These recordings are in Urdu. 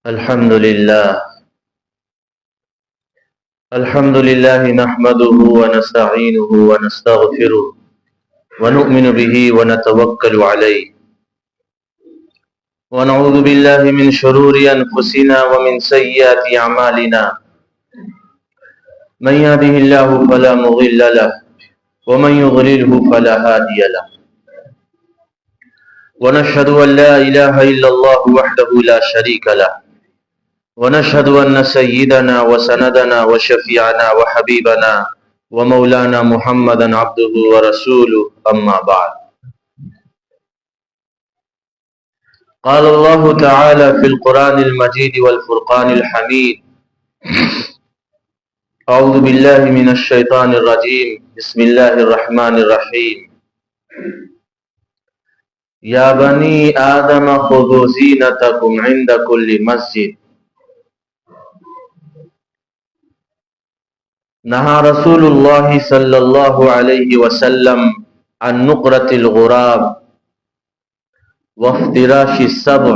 الحمد لله نحمده ونستعينه ونستغفره ونؤمن به ونتوكل عليه ونعوذ بالله من شرور أنفسنا ومن سيئات أعمالنا من يهده الله فلا مضل له ومن يضلله فلا هادي له ونشهد أن لا إله إلا الله وحده لا شريك له ونشهد أن سيدنا وسندنا وشفيعنا وحبيبنا ومولانا محمدا عبده ورسوله أما بعد قال الله تعالى في القرآن المجيد والفرقان الحميد أعوذ بالله من الشيطان الرجيم بسم الله الرحمن الرحيم يا بني آدم خذوا زينتكم عند كل مسجد نہا رسول اللہ صلی اللہ علیہ وسلم عن نقرة الغراب وافتراش السبع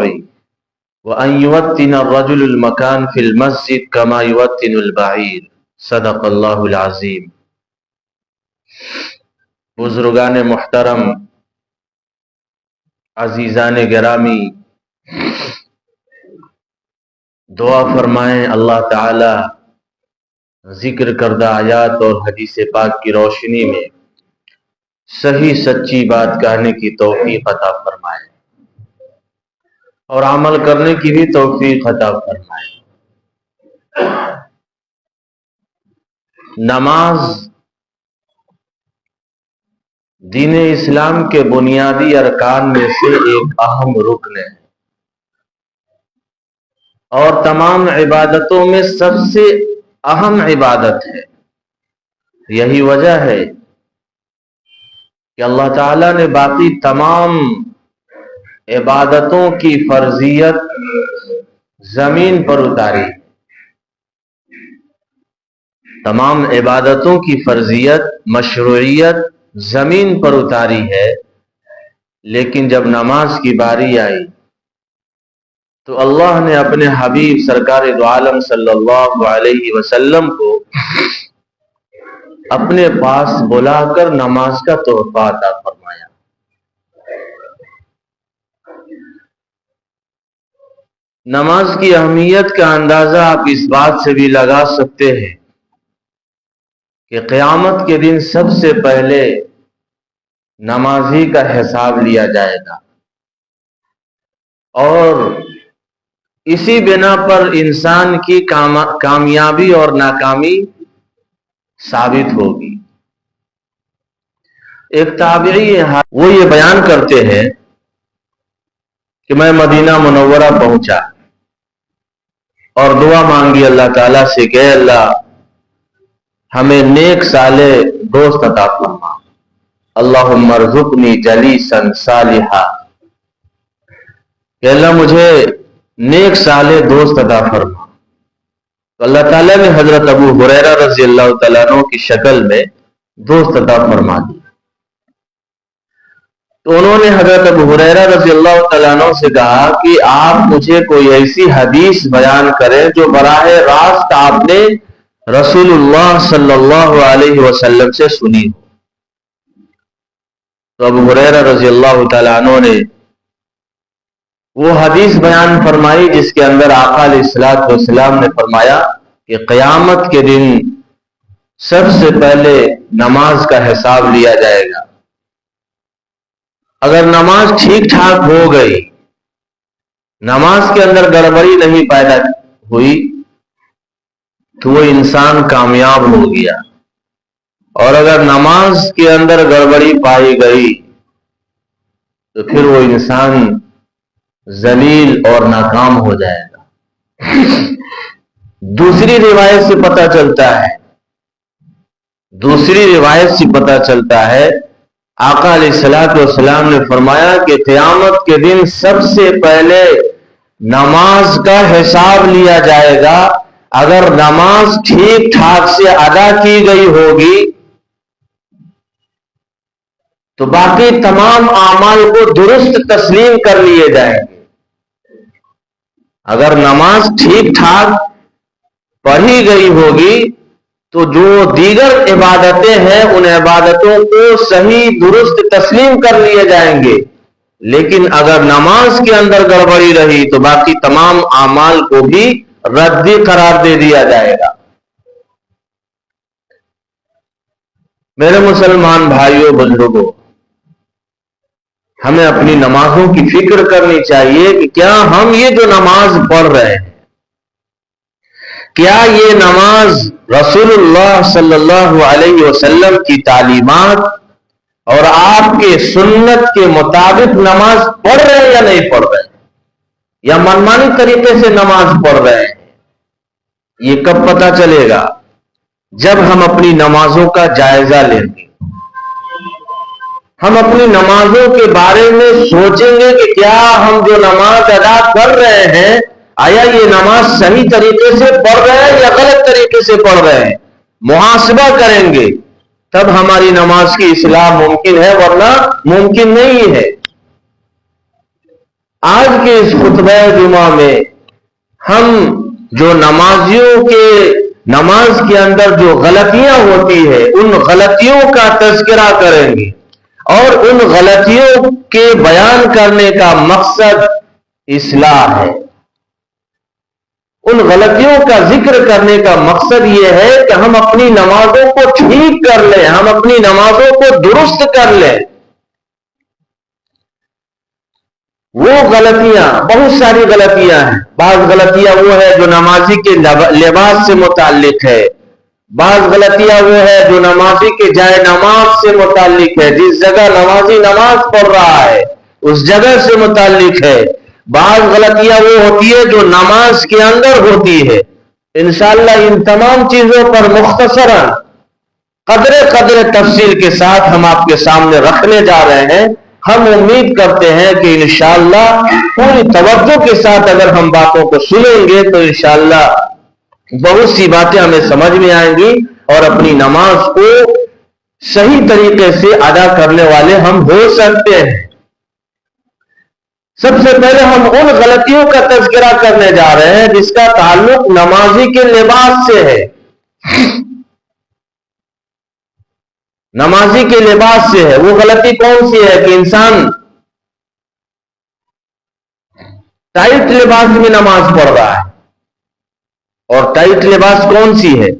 وأن يوتن الرجل المكان في المسجد كما يوتن البعير صدق اللہ العظیم۔ بزرگان محترم، عزیزان گرامی، دعا فرمائیں اللہ تعالی ذکر کردہ آیات اور حدیث پاک کی روشنی میں صحیح سچی بات کہنے کی توفیق عطا فرمائے اور عمل کرنے کی بھی توفیق عطا فرمائے۔ نماز دین اسلام کے بنیادی ارکان میں سے ایک اہم رکن ہے اور تمام عبادتوں میں سب سے اہم عبادت ہے۔ یہی وجہ ہے کہ اللہ تعالیٰ نے باقی تمام عبادتوں کی فرضیت زمین پر اتاری۔ تمام عبادتوں کی فرضیت، مشروعیت زمین پر اتاری ہے، لیکن جب نماز کی باری آئی تو اللہ نے اپنے حبیب سرکار دو عالم صلی اللہ علیہ وسلم کو اپنے پاس بلا کر نماز کا تحفہ عطا فرمایا۔ نماز کی اہمیت کا اندازہ آپ اس بات سے بھی لگا سکتے ہیں کہ قیامت کے دن سب سے پہلے نمازی کا حساب لیا جائے گا اور اسی بنا پر انسان کی کامیابی اور ناکامی ثابت ہوگی۔ ایک تابعی ہے، وہ یہ بیان کرتے ہیں کہ میں مدینہ منورہ پہنچا اور دعا مانگی اللہ تعالیٰ سے کہ اے اللہ ہمیں نیک صالح دوست عطا فرما، اللہم ارزقنی جلیسا صالحا، کہ اللہ مجھے نیک صالح دوست عطا فرما۔ تو اللہ تعالیٰ نے حضرت ابو ہریرہ رضی اللہ تعالیٰ عنہ کی شکل میں دوست عطا فرما دی۔ تو انہوں نے حضرت ابو ہریرہ رضی اللہ تعالیٰ عنہ سے کہا کہ آپ مجھے کوئی ایسی حدیث بیان کریں جو براہ راست آپ نے رسول اللہ صلی اللہ علیہ وسلم سے سنی ہو۔ تو ابو ہریرہ رضی اللہ تعالیٰ عنہ نے وہ حدیث بیان فرمائی جس کے اندر آقا علیہ الصلوۃ والسلام نے فرمایا کہ قیامت کے دن سب سے پہلے نماز کا حساب لیا جائے گا۔ اگر نماز ٹھیک ٹھاک ہو گئی، نماز کے اندر گڑبڑی نہیں پیدا ہوئی، تو وہ انسان کامیاب ہو گیا، اور اگر نماز کے اندر گڑبڑی پائی گئی تو پھر وہ انسان ذلیل اور ناکام ہو جائے گا۔ دوسری روایت سے پتہ چلتا ہے آقا علیہ الصلوۃ والسلام نے فرمایا کہ قیامت کے دن سب سے پہلے نماز کا حساب لیا جائے گا۔ اگر نماز ٹھیک ٹھاک سے ادا کی گئی ہوگی تو باقی تمام اعمال کو درست تسلیم کر لیے جائیں گے۔ اگر نماز ٹھیک ٹھاک پڑھی گئی ہوگی تو جو دیگر عبادتیں ہیں ان عبادتوں کو صحیح درست تسلیم کر لیے جائیں گے، لیکن اگر نماز کے اندر گڑبڑی رہی تو باقی تمام اعمال کو بھی ردی قرار دے دیا جائے گا۔ میرے مسلمان بھائیوں بزرگوں، ہمیں اپنی نمازوں کی فکر کرنی چاہیے کہ کیا ہم یہ جو نماز پڑھ رہے ہیں، کیا یہ نماز رسول اللہ صلی اللہ علیہ وسلم کی تعلیمات اور آپ کے سنت کے مطابق نماز پڑھ رہے ہیں یا نہیں پڑھ رہے ہیں، یا منمانی طریقے سے نماز پڑھ رہے ہیں؟ یہ کب پتہ چلے گا؟ جب ہم اپنی نمازوں کا جائزہ لیں گے، ہم اپنی نمازوں کے بارے میں سوچیں گے کہ کیا ہم جو نماز ادا کر رہے ہیں، آیا یہ نماز صحیح طریقے سے پڑھ رہے ہیں یا غلط طریقے سے پڑھ رہے ہیں؟ محاسبہ کریں گے، تب ہماری نماز کی اصلاح ممکن ہے، ورنہ ممکن نہیں ہے۔ آج کے اس خطبہ جمعہ میں ہم جو نمازیوں کے نماز کے اندر جو غلطیاں ہوتی ہے ان غلطیوں کا تذکرہ کریں گے، اور ان غلطیوں کے بیان کرنے کا مقصد اصلاح ہے۔ ان غلطیوں کا ذکر کرنے کا مقصد یہ ہے کہ ہم اپنی نمازوں کو ٹھیک کر لیں، ہم اپنی نمازوں کو درست کر لیں۔ وہ غلطیاں، بہت ساری غلطیاں ہیں۔ بعض غلطیاں وہ ہے جو نمازی کے لباس سے متعلق ہے، بعض غلطیاں وہ ہے جو نمازی کے جائے نماز سے متعلق ہے، جس جگہ نمازی نماز پڑھ رہا ہے اس جگہ سے متعلق ہے، بعض غلطیاں وہ ہوتی ہے جو نماز کے اندر ہوتی ہے۔ انشاءاللہ ان تمام چیزوں پر مختصراً قدر تفصیل کے ساتھ ہم آپ کے سامنے رکھنے جا رہے ہیں۔ ہم امید کرتے ہیں کہ انشاءاللہ پوری توجہ کے ساتھ اگر ہم باتوں کو سنیں گے تو انشاءاللہ بہت سی باتیں ہمیں سمجھ میں آئیں گی اور اپنی نماز کو صحیح طریقے سے ادا کرنے والے ہم ہو سکتے ہیں۔ سب سے پہلے ہم ان غلطیوں کا تذکرہ کرنے جا رہے ہیں جس کا تعلق نمازی کے لباس سے ہے۔ نمازی کے لباس سے ہے۔ وہ غلطی کون سی ہے کہ انسان ٹائٹ لباس میں نماز پڑھ رہا ہے، اور ٹائٹ لباس کون سی ہے؟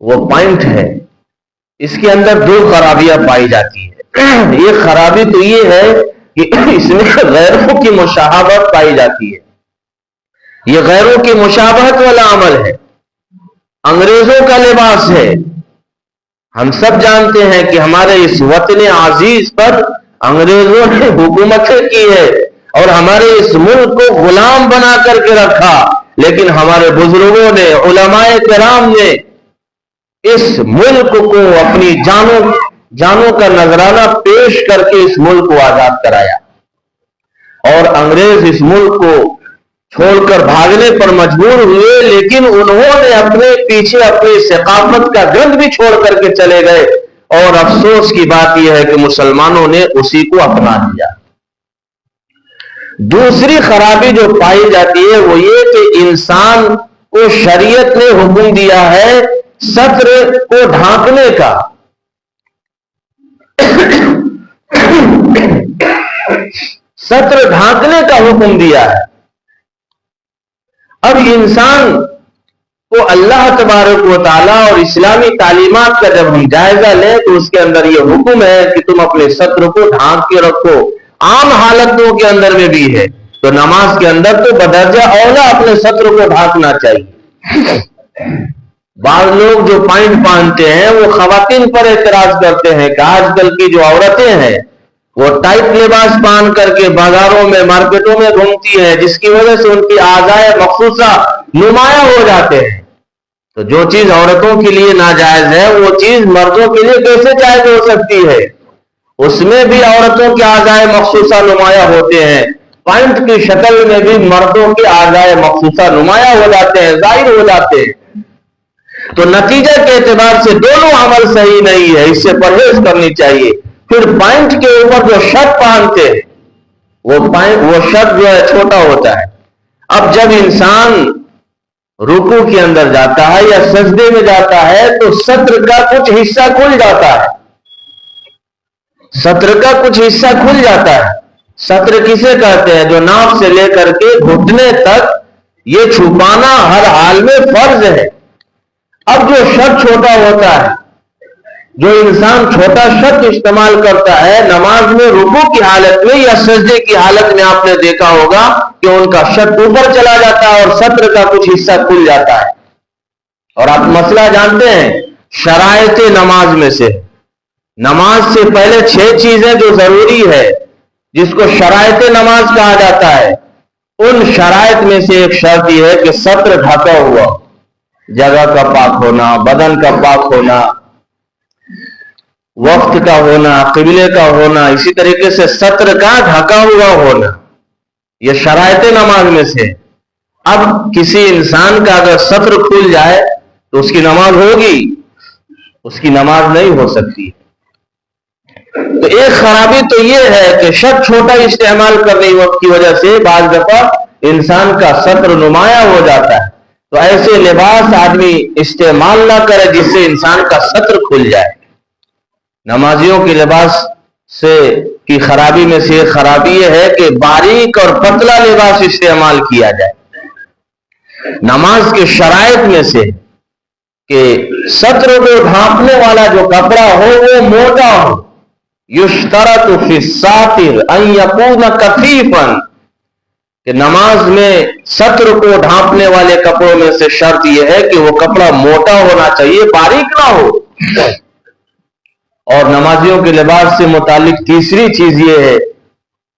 وہ پینٹ ہے۔ اس کے اندر دو خرابیاں پائی جاتی ہے۔ یہ خرابی تو یہ ہے کہ اس میں غیروں کی مشابہت پائی جاتی ہے۔ یہ غیروں کی مشابہت والا عمل ہے، انگریزوں کا لباس ہے۔ ہم سب جانتے ہیں کہ ہمارے اس وطن عزیز پر انگریزوں نے حکومتیں کی ہے اور ہمارے اس ملک کو غلام بنا کر کے رکھا، لیکن ہمارے بزرگوں نے، علماء کرام نے اس ملک کو اپنی جانوں کا نذرانہ پیش کر کے اس ملک کو آزاد کرایا، اور انگریز اس ملک کو چھوڑ کر بھاگنے پر مجبور ہوئے، لیکن انہوں نے اپنے پیچھے اپنی ثقافت کا گند بھی چھوڑ کر کے چلے گئے، اور افسوس کی بات یہ ہے کہ مسلمانوں نے اسی کو اپنا لیا۔ دوسری خرابی جو پائی جاتی ہے وہ یہ کہ انسان کو شریعت نے حکم دیا ہے ستر کو ڈھانکنے کا۔ ستر ڈھانکنے کا حکم دیا ہے۔ اب انسان کو اللہ تبارک و تعالیٰ اور اسلامی تعلیمات کا جب ہم جائزہ لیں تو اس کے اندر یہ حکم ہے کہ تم اپنے ستر کو ڈھانک کے رکھو۔ عام حالتوں کے اندر میں بھی ہے، تو نماز کے اندر تو بدرجہ اولا اپنے ستر کو ڈھانکنا چاہیے۔ بعض لوگ جو پینٹ پہنتے ہیں وہ خواتین پر اعتراض کرتے ہیں کہ آج کل کی جو عورتیں ہیں وہ ٹائٹ لباس پہن کر کے بازاروں میں، مارکیٹوں میں گھومتی ہیں، جس کی وجہ سے ان کی اعضائے مخصوصہ نمایاں ہو جاتے ہیں۔ تو جو چیز عورتوں کے لیے ناجائز ہے وہ چیز مردوں کے لیے کیسے جائز ہو سکتی ہے؟ اس میں بھی عورتوں کے اعضائے مخصوصہ نمایاں ہوتے ہیں، پینٹ کی شکل میں بھی مردوں کے اعضائے مخصوصہ نمایاں ہو جاتے ہیں، ظاہر ہو جاتے ہیں۔ تو نتیجہ کے اعتبار سے دونوں عمل صحیح نہیں ہے، اس سے پرہیز کرنی چاہیے۔ پھر پینٹ کے اوپر جو شرٹ پہنتے ہیں وہ شرٹ جو ہے چھوٹا ہوتا ہے۔ اب جب انسان رکوع کے اندر جاتا ہے یا سجدے میں جاتا ہے تو سطر کا کچھ حصہ کھل جاتا ہے، سطر کا کچھ حصہ کھل جاتا ہے۔ سطر کسے کہتے ہیں؟ جو ناف سے لے کر کے گھٹنے تک یہ چھپانا ہر حال میں فرض ہے۔ اب جو شرط چھوٹا ہوتا ہے، جو انسان چھوٹا شرط استعمال کرتا ہے نماز میں رکوع کی حالت میں یا سجدے کی حالت میں، آپ نے دیکھا ہوگا کہ ان کا شرط اوپر چلا جاتا ہے اور سطر کا کچھ حصہ کھل جاتا ہے۔ اور آپ مسئلہ جانتے ہیں، شرائط نماز میں سے، نماز سے پہلے 6 چیزیں جو ضروری ہے جس کو شرائط نماز کہا جاتا ہے، ان شرائط میں سے ایک شرط یہ ہے کہ سطر ڈھکا ہوا، جگہ کا پاک ہونا، بدن کا پاک ہونا، وقت کا ہونا، قبلے کا ہونا، اسی طریقے سے سطر کا ڈھکا ہوا ہونا، یہ شرائط نماز میں سے۔ اب کسی انسان کا اگر سطر کھل جائے تو اس کی نماز ہوگی؟ اس کی نماز نہیں ہو سکتی۔ تو ایک خرابی تو یہ ہے کہ شرط چھوٹا استعمال کرنے وقت کی وجہ سے بعض دفعہ انسان کا سطر نمایاں ہو جاتا ہے۔ تو ایسے لباس آدمی استعمال نہ کرے جس سے انسان کا سطر کھل جائے۔ نمازیوں کے لباس سے کی خرابی میں سے ایک خرابی یہ ہے کہ باریک اور پتلا لباس استعمال کیا جائے۔ نماز کے شرائط میں سے کہ سطر کو ڈھانپنے والا جو کپڑا ہو وہ موٹا ہو، یشترط فی الساتر ان یکون کثیفا، کہ نماز میں سطر کو ڈھانپنے والے کپڑوں میں سے شرط یہ ہے کہ وہ کپڑا موٹا ہونا چاہیے، باریک نہ ہو۔ اور نمازیوں کے لباس سے متعلق تیسری چیز یہ ہے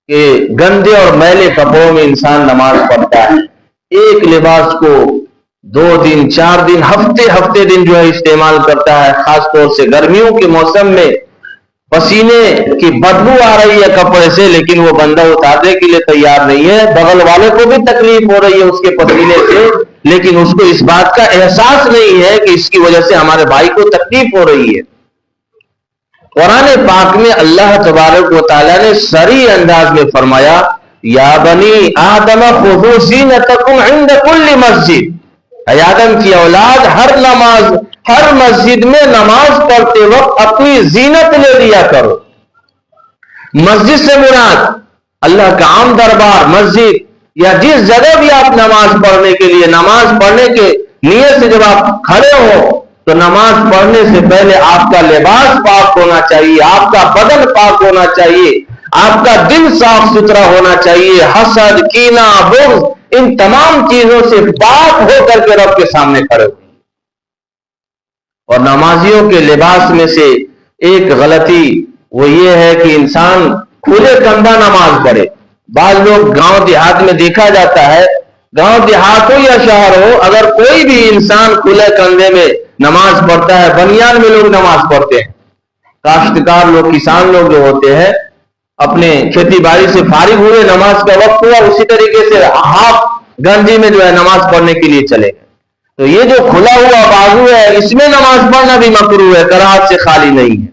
کہ گندے اور میلے کپڑوں میں انسان نماز پڑھتا ہے، ایک لباس کو 2 دن 4 دن ہفتے دن جو ہے استعمال کرتا ہے، خاص طور سے گرمیوں کے موسم میں پسینے کی بدبو آ رہی ہے کپڑے سے، لیکن وہ بندہ اتارنے کے لیے تیار نہیں ہے، بغل والے کو بھی تکلیف ہو رہی ہے اس کے پسینے سے، لیکن اس کو اس بات کا احساس نہیں ہے کہ اس کی وجہ سے ہمارے بھائی کو تکلیف ہو رہی ہے۔ قرآن پاک میں اللہ تبارک و تعالیٰ نے صریح انداز میں فرمایا، یا بنی آدم خذوا زینتکم عند کل مسجد، اے آدم کی اولاد، ہر مسجد میں نماز پڑھتے وقت اپنی زینت لے لیا کرو۔ مسجد سے مراد اللہ کا عام دربار، مسجد یا جس جگہ بھی آپ نماز پڑھنے کے لیے، نماز پڑھنے کے نیت سے جب آپ کھڑے ہو تو نماز پڑھنے سے پہلے آپ کا لباس پاک ہونا چاہیے، آپ کا بدن پاک ہونا چاہیے، آپ کا دل صاف ستھرا ہونا چاہیے، حسد، کینہ، بغض، ان تمام چیزوں سے پاک ہو کر کے رب کے سامنے کھڑے ہو۔ اور نمازیوں کے لباس میں سے ایک غلطی وہ یہ ہے کہ انسان کھلے کندھا نماز پڑھے۔ بعض لوگ گاؤں دیہات میں دیکھا جاتا ہے، گاؤں دیہات ہو یا شہر ہو، اگر کوئی بھی انسان کھلے کندھے میں نماز پڑھتا ہے، بنیان میں لوگ نماز پڑھتے ہیں، کاشتکار لوگ، کسان لوگ جو ہوتے ہیں اپنے کھیتی باڑی سے فارغ ہوئے، نماز کا وقت ہوا، اسی طریقے سے ہاف گنجی میں جو ہے نماز پڑھنے کے لیے چلے گئے، تو یہ جو کھلا ہوا بازو ہے اس میں نماز پڑھنا بھی مکروہ ہے، کراہت سے خالی نہیں ہے۔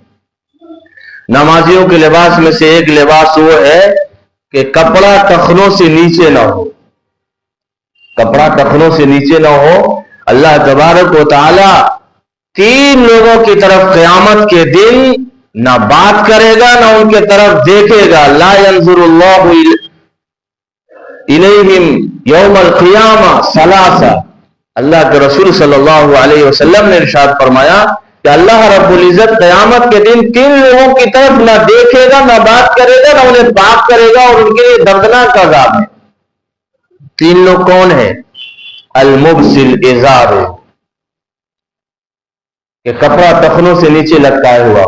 نمازیوں کے لباس میں سے ایک لباس وہ ہے کہ کپڑا ٹخنوں سے نیچے نہ ہو، کپڑا ٹخنوں سے نیچے نہ ہو۔ اللہ تبارک و تعالی 3 لوگوں کی طرف قیامت کے دن نہ بات کرے گا نہ ان کے طرف دیکھے گا، لا ينظر اللہ الیہم یوم القیامہ ثلاثہ، اللہ کے رسول صلی اللہ علیہ وسلم نے ارشاد فرمایا کہ اللہ رب العزت قیامت کے دن 3 لوگوں کی طرف نہ دیکھے گا، نہ بات کرے گا، نہ انہیں پاک کرے گا، اور ان کے لیے دردناک عذاب ہے۔ 3 لوگ کون ہیں؟ المبسل ازار، کہ کپڑا ٹخنوں سے نیچے لٹکائے ہوا،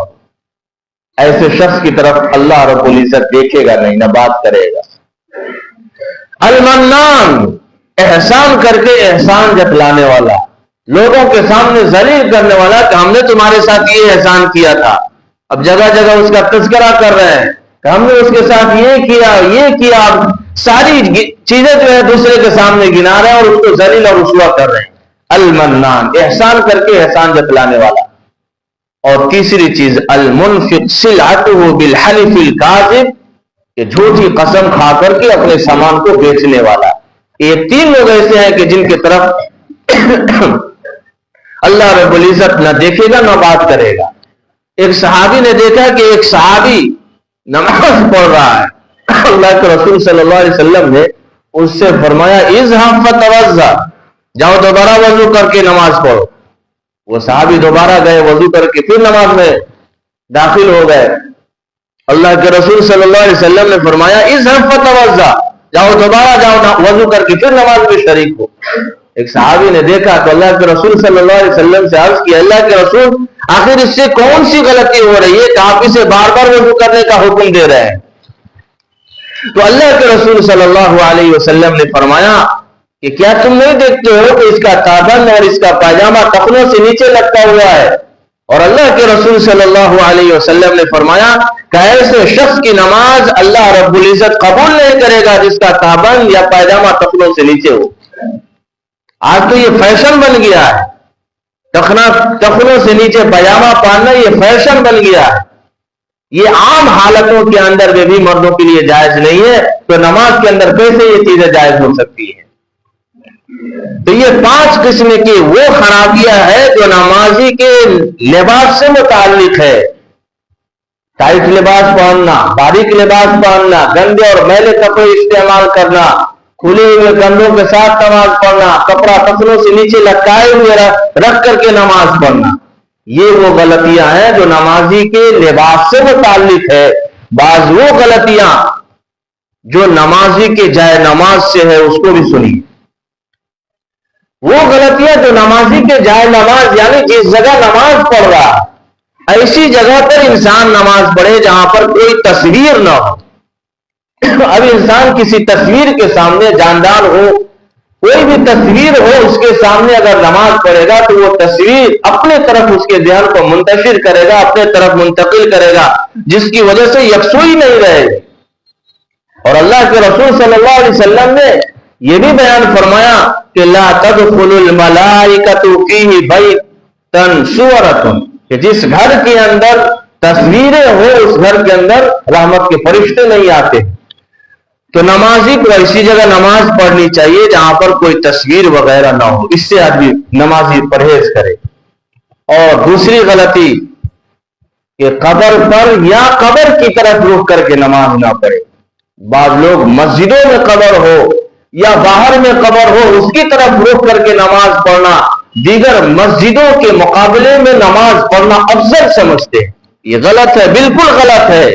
ایسے شخص کی طرف اللہ رب العزت دیکھے گا نہیں، نہ بات کرے گا۔ المنان، احسان کر کے احسان جتلانے والا، لوگوں کے سامنے ذلیل کرنے والا کہ ہم نے تمہارے ساتھ یہ احسان کیا تھا، اب جگہ جگہ اس کا تذکرہ کر رہے ہیں کہ ہم نے اس کے ساتھ یہ کیا، ساری چیزیں جو ہے دوسرے کے سامنے گنا رہے ہیں اور اس کو ذلیل اور رسوا کر رہے ہیں۔ المنان، احسان کر کے احسان جتلانے والا۔ اور تیسری چیز المنفق سلعته بالحلف الكاذب، کہ جھوٹی قسم کھا کر کے اپنے سامان کو بیچنے والا۔ یہ تین لوگ ایسے ہیں کہ جن کی طرف اللہ رب العزت نہ دیکھے گا نہ بات کرے گا. ایک صحابی نے دیکھا کہ ایک صحابی نماز پڑھ رہا ہے. اللہ کے رسول صلی اللہ علیہ وسلم نے اس سے فرمایا اذهب فتوضا، جاؤ دوبارہ وضو کر کے نماز پڑھو. وہ صحابی دوبارہ گئے، وضو کر کے پھر نماز میں داخل ہو گئے. اللہ کے رسول صلی اللہ علیہ وسلم نے فرمایا اذهب فتوضا، جاؤ دوبارہ جاؤ وضو کر کے پھر نماز میں شریک ہو. ایک صحابی نے دیکھا تو اللہ کے رسول صلی اللہ علیہ وسلم سے عرض کیا اللہ کے رسول آخر اس سے کون سی غلطی ہو رہی ہے کہ آپ اسے بار بار وضو کرنے کا حکم دے رہے ہیں؟ تو اللہ کے رسول صلی اللہ علیہ وسلم نے فرمایا کہ کیا تم نہیں دیکھتے ہو کہ اس کا تابند اور اس کا پاجامہ ٹخنوں سے نیچے لٹکا ہوا ہے؟ اور اللہ کے رسول صلی اللہ علیہ وسلم نے فرمایا کہ ایسے شخص کی نماز اللہ رب العزت قبول نہیں کرے گا جس کا تابند یا پاجامہ ٹخنوں سے نیچے ہو. آج تو یہ فیشن بن گیا ہے، ٹخنوں سے نیچے پاجامہ پہننا یہ فیشن بن گیا ہے. یہ عام حالتوں کے اندر میں بھی مردوں کے لیے جائز نہیں ہے، تو نماز کے اندر کیسے یہ چیزیں جائز ہو سکتی ہیں؟ تو یہ 5 قسم کی وہ خرابیاں ہے جو نمازی کے لباس سے متعلق ہے. ٹائٹ لباس پہننا، باریک لباس پہننا، گندے اور میلے کپڑے استعمال کرنا، کھلے ہوئے کندھوں کے ساتھ نماز پڑھنا، کپڑا ٹخنوں سے نیچے لٹکائے ہوئے رکھ کر کے نماز پڑھنا، یہ وہ غلطیاں ہیں جو نمازی کے لباس سے متعلق ہے. بعض وہ غلطیاں جو نمازی کے جائے نماز سے ہے اس کو بھی سنیے. وہ غلطیاں جو نمازی کے جائے نماز یعنی جس جگہ نماز پڑھ رہا ایسی جگہ پر انسان نماز پڑھے جہاں پر کوئی تصویر نہ ہو. اب انسان کسی تصویر کے سامنے جاندار ہو، کوئی بھی تصویر ہو اس کے سامنے اگر نماز پڑھے گا تو وہ تصویر اپنے طرف اس کے ذہن کو منتشر کرے گا، اپنے طرف منتقل کرے گا، جس کی وجہ سے یکسوئی نہیں رہے گی. اور اللہ کے رسول صلی اللہ علیہ وسلم نے یہ بھی بیان فرمایا کہ لا تدخل الملائکۃ فیہ بیتا صورۃ، کہ جس گھر کے اندر تصویریں ہو اس گھر کے اندر رحمت کے فرشتے نہیں آتے. تو نمازی کو ایسی جگہ نماز پڑھنی چاہیے جہاں پر کوئی تصویر وغیرہ نہ ہو، اس سے آدمی نمازی پرہیز کرے. اور دوسری غلطی کہ قبر پر یا قبر کی طرف رخ کر کے نماز نہ پڑھے. بعض لوگ مسجدوں میں قبر ہو یا باہر میں قبر ہو اس کی طرف رخ کر کے نماز پڑھنا دیگر مسجدوں کے مقابلے میں نماز پڑھنا افضل سمجھتے ہیں. یہ غلط ہے، بالکل غلط ہے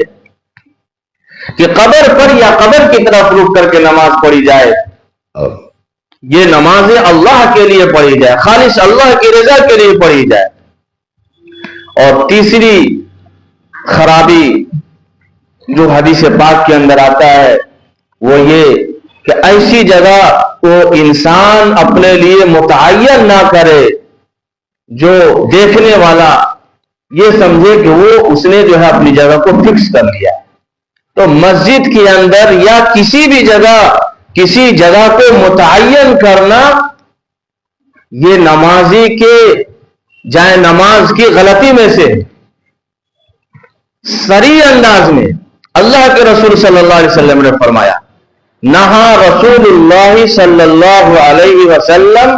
کہ قبر پر یا قبر کی طرف رخ کر کے نماز پڑھی جائے. یہ نمازیں اللہ کے لیے پڑھی جائے، خالص اللہ کی رضا کے لیے پڑھی جائے. اور تیسری خرابی جو حدیث پاک کے اندر آتا ہے وہ یہ کہ ایسی جگہ کو انسان اپنے لیے متعین نہ کرے جو دیکھنے والا یہ سمجھے کہ وہ اس نے جو ہے اپنی جگہ کو فکس کر لیا. تو مسجد کے اندر یا کسی بھی جگہ کسی جگہ کو متعین کرنا یہ نمازی کے جائے نماز کی غلطی میں سے. صریح انداز میں اللہ کے رسول صلی اللہ علیہ وسلم نے فرمایا نہا رسول اللہ صلی اللہ علیہ وسلم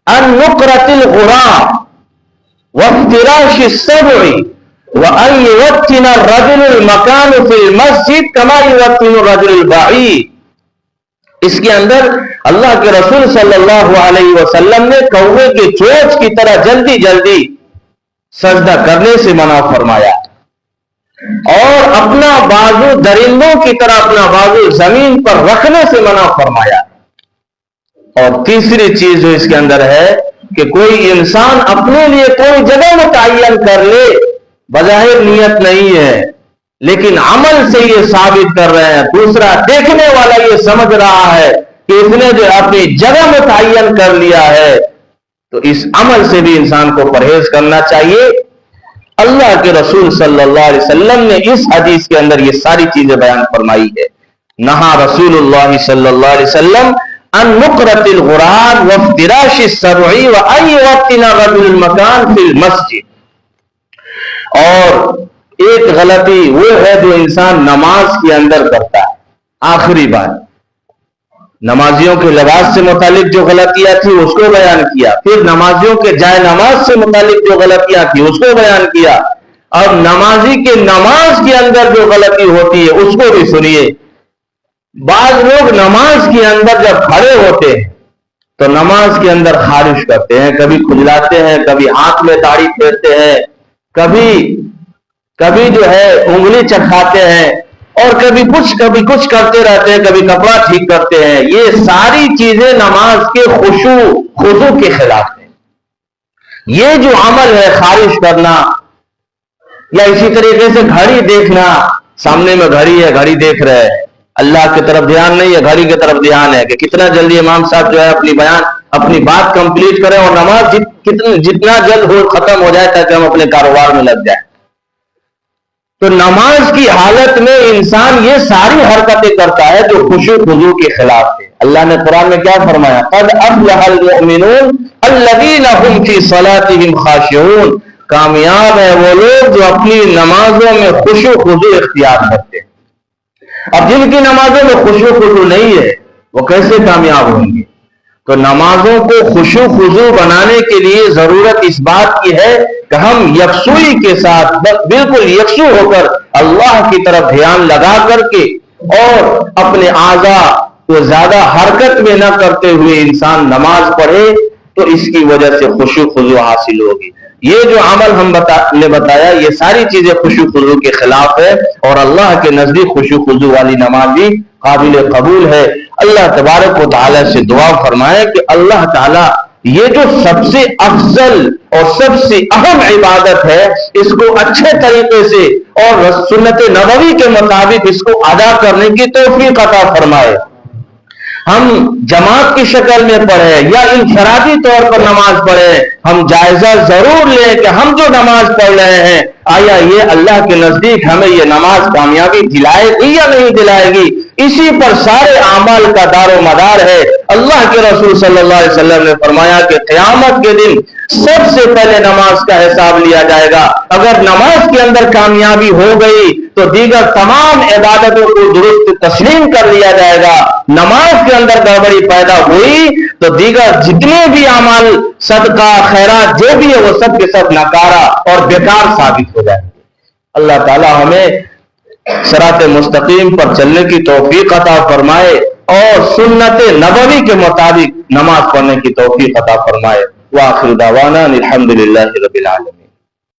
ان نقرۃ الغراب وافتراش السبع وان يوطن الرجل المكان في المسجد كما يوطن الرجل البعيد. اس کے اندر اللہ کے رسول صلی اللہ علیہ وسلم نے کوے کے چوچ کی طرح جلدی جلدی سجدہ کرنے سے منع فرمایا اور اپنا بازو درندوں کی طرح اپنا بازو زمین پر رکھنے سے منع فرمایا. اور تیسری چیز جو اس کے اندر ہے کہ کوئی انسان اپنے لیے کوئی جگہ متعین کر لے، بظاہر نیت نہیں ہے لیکن عمل سے یہ ثابت کر رہے ہیں، دوسرا دیکھنے والا یہ سمجھ رہا ہے کہ اس نے جو اپنی جگہ متعین کر لیا ہے. تو اس عمل سے بھی انسان کو پرہیز کرنا چاہیے. اللہ کے رسول صلی اللہ علیہ وسلم نے اس حدیث کے اندر یہ ساری چیزیں بیان فرمائی ہے. نہا رسول اللہ صلی اللہ علیہ وسلم ان نقرۃ الغراب وافتراش السبع وان يوطن الرجل المكان في المسجد. اور ایک غلطی وہ ہے جو انسان نماز کے اندر کرتا ہے. آخری بات، نمازیوں کے لباس سے متعلق جو غلطیاں تھی اس کو بیان کیا، پھر نمازیوں کے جائے نماز سے متعلق جو غلطیاں تھی اس کو بیان کیا، اور نمازی کے نماز کے اندر جو غلطی ہوتی ہے اس کو بھی سنیے۔ بعض لوگ نماز کے اندر جب کھڑے ہوتے ہیں تو نماز کے اندر خارش کرتے ہیں، کبھی کھجلاتے ہیں، کبھی ہاتھ میں داڑھی پھیرتے ہیں، کبھی جو ہے انگلی چکھاتے ہیں، اور کبھی کچھ کرتے رہتے ہیں، کبھی کپڑا ٹھیک کرتے ہیں۔ یہ ساری چیزیں نماز کے خضوع کے خلاف ہیں۔ یہ جو عمل ہے خارش کرنا، یا اسی طریقے سے گھڑی دیکھنا، سامنے میں گھڑی ہے، گھڑی دیکھ رہے ہیں، اللہ کی طرف دھیان نہیں ہے، گھڑی کی طرف دھیان ہے کہ کتنا جلدی امام صاحب جو ہے اپنی بات کمپلیٹ کریں اور نماز جتنا جلد ختم ہو جائے تاکہ ہم اپنے کاروبار میں لگ جائیں۔ تو نماز کی حالت میں انسان یہ ساری حرکتیں کرتا ہے جو خشوع خضوع کے خلاف ہے۔ اللہ نے قرآن میں کیا فرمایا؟ قد افلح المؤمنون الذین هم فی صلاتهم خاشعون، کامیاب ہے وہ لوگ جو اپنی نمازوں میں خشوع خضوع اختیار کرتے ہیں۔ اب جن کی نمازوں میں خشوع خضوع نہیں ہے وہ کیسے کامیاب ہوں گے؟ تو نمازوں کو خشوع خضوع بنانے کے لیے ضرورت اس بات کی ہے کہ ہم یکسوئی کے ساتھ بالکل یکسو ہو کر اللہ کی طرف دھیان لگا کر کے اور اپنے اعضاء کو زیادہ حرکت میں نہ کرتے ہوئے انسان نماز پڑھے تو اس کی وجہ سے خشوع خضوع حاصل ہوگی۔ یہ جو عمل ہم نے بتایا یہ ساری چیزیں خشوع خضوع کے خلاف ہے، اور اللہ کے نزدیک خشوع خضوع والی نماز بھی قابل قبول ہے۔ اللہ تبارک و تعالی سے دعا فرمائے کہ اللہ تعالی یہ جو سب سے افضل اور سب سے اہم عبادت ہے اس کو اچھے طریقے سے اور سنت نبوی کے مطابق اس کو ادا کرنے کی توفیق عطا فرمائے۔ ہم جماعت کی شکل میں پڑھے یا انفرادی طور پر نماز پڑھے، ہم جائزہ ضرور لیں کہ ہم جو نماز پڑھ رہے ہیں آیا یہ اللہ کے نزدیک ہمیں یہ نماز کامیابی دلائے گی یا نہیں دلائے گی۔ اسی پر سارے اعمال کا دار و مدار ہے۔ اللہ کے رسول صلی اللہ علیہ وسلم نے فرمایا کہ قیامت کے دن سب سے پہلے نماز کا حساب لیا جائے گا۔ اگر نماز کے اندر کامیابی ہو گئی تو دیگر تمام عبادتوں کو درست تسلیم کر لیا جائے گا۔ نماز کے اندر گڑبڑی پیدا ہوئی تو دیگر جتنے بھی اعمال صدقہ خیرات جو بھی ہے وہ سب کے سب ناکارہ اور بیکار ثابت ہو جائے گے۔ اللہ تعالی ہمیں صراط مستقیم پر چلنے کی توفیق عطا فرمائے اور سنت نبوی کے مطابق نماز پڑھنے کی توفیق عطا فرمائے۔ وآخر دعوانا الحمدللہ رب العالمین۔